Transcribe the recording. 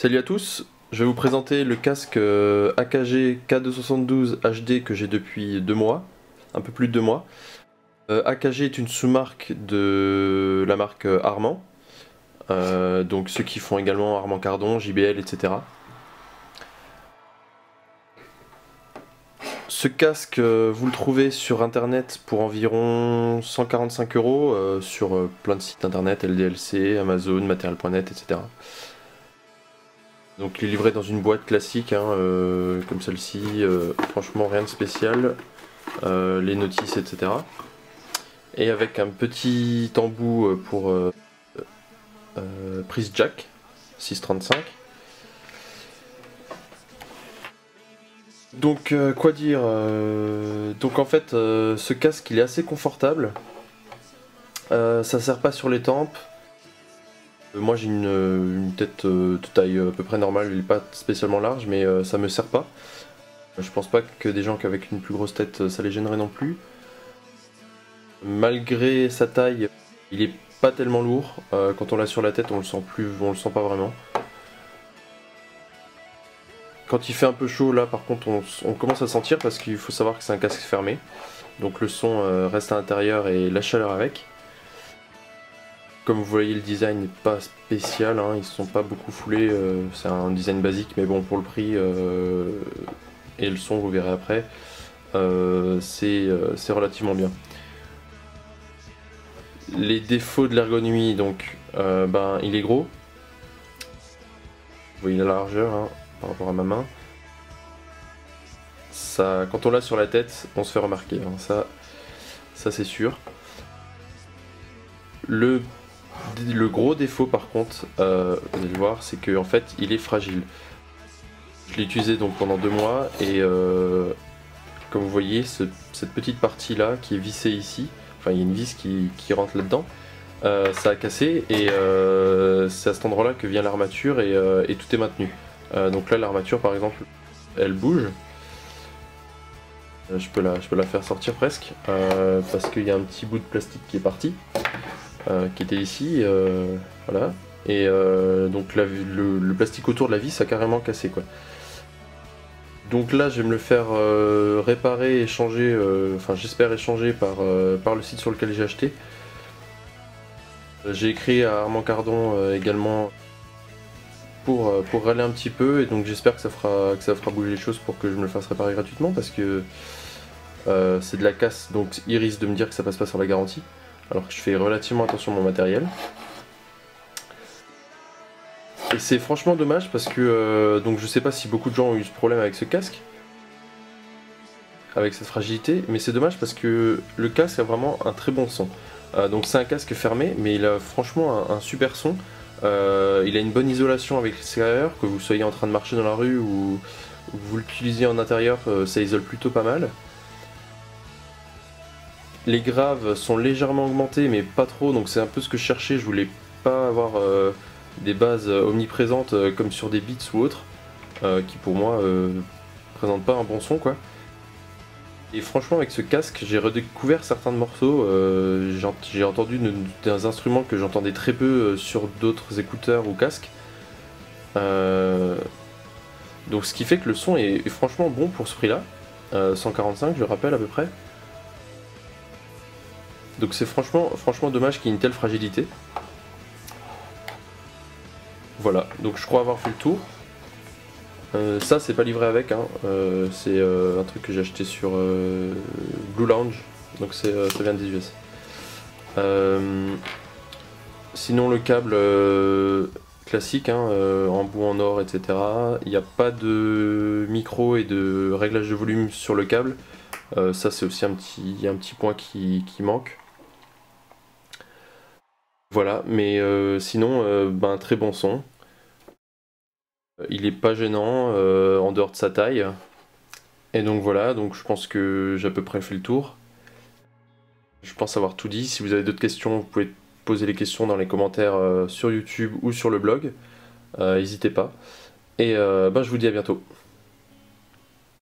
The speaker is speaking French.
Salut à tous, je vais vous présenter le casque AKG K272 HD que j'ai depuis 2 mois, un peu plus de 2 mois. AKG est une sous-marque de la marque Harman, donc ceux qui font également Harman Kardon, JBL, etc. Ce casque, vous le trouvez sur internet pour environ 145 € sur plein de sites internet, LDLC, Amazon, Material.net, etc. Donc il est livré dans une boîte classique, hein, comme celle-ci, franchement rien de spécial, les notices, etc. Et avec un petit embout pour prise jack, 635. Donc quoi dire, donc en fait ce casque il est assez confortable, ça sert pas sur les tempes. Moi j'ai une tête de taille à peu près normale, elle est pas spécialement large mais ça me sert pas. Je pense pas que des gens avec une plus grosse tête ça les gênerait non plus. Malgré sa taille, il est pas tellement lourd, quand on l'a sur la tête on le sent pas vraiment. Quand il fait un peu chaud là par contre on commence à sentir parce qu'il faut savoir que c'est un casque fermé. Donc le son reste à l'intérieur et la chaleur avec. Comme vous voyez le design n'est pas spécial, hein, ils se sont pas beaucoup foulés, c'est un design basique mais bon pour le prix et le son vous verrez après, c'est relativement bien. Les défauts de l'ergonomie donc il est gros, vous voyez la largeur hein, par rapport à ma main. Ça, quand on l'a sur la tête on se fait remarquer, hein, ça c'est sûr. Le gros défaut par contre, vous allez le voir, c'est qu'en fait il est fragile. Je l'ai utilisé donc pendant 2 mois et comme vous voyez cette petite partie là qui est vissée ici, enfin il y a une vis qui rentre là-dedans, ça a cassé et c'est à cet endroit là que vient l'armature et tout est maintenu. Donc là l'armature par exemple elle bouge, je peux la faire sortir presque parce qu'il y a un petit bout de plastique qui est parti. Qui était ici, voilà, et donc le plastique autour de la vis a carrément cassé quoi. Donc là je vais me le faire réparer et changer, enfin j'espère échanger par le site sur lequel j'ai acheté. J'ai écrit à Harman Kardon également pour râler un petit peu et donc j'espère que ça fera bouger les choses pour que je me le fasse réparer gratuitement parce que c'est de la casse donc il risque de me dire que ça passe pas sur la garantie. Alors que je fais relativement attention à mon matériel. Et c'est franchement dommage parce que donc je sais pas si beaucoup de gens ont eu ce problème avec ce casque, avec cette fragilité, mais c'est dommage parce que le casque a vraiment un très bon son. Donc c'est un casque fermé, mais il a franchement un super son. Il a une bonne isolation avec l'extérieur, que vous soyez en train de marcher dans la rue ou vous l'utilisiez en intérieur, ça isole plutôt pas mal. Les graves sont légèrement augmentés mais pas trop, donc c'est un peu ce que je cherchais, je voulais pas avoir des bases omniprésentes comme sur des Beats ou autres, qui pour moi présentent pas un bon son quoi. Et franchement avec ce casque j'ai redécouvert certains morceaux, j'ai entendu des instruments que j'entendais très peu sur d'autres écouteurs ou casques. Donc ce qui fait que le son est franchement bon pour ce prix là, 145 je le rappelle à peu près. Donc c'est franchement dommage qu'il y ait une telle fragilité. Voilà, donc je crois avoir fait le tour. Ça c'est pas livré avec, hein. C'est un truc que j'ai acheté sur Blue Lounge, donc ça vient des US. Sinon le câble classique, hein, en bout en or, etc. Il n'y a pas de micro et de réglage de volume sur le câble. Ça c'est aussi un petit point qui manque. Voilà, mais sinon, un très bon son. Il est pas gênant en dehors de sa taille. Et donc voilà, donc je pense que j'ai à peu près fait le tour. Je pense avoir tout dit. Si vous avez d'autres questions, vous pouvez poser les questions dans les commentaires sur YouTube ou sur le blog. N'hésitez pas. Et je vous dis à bientôt.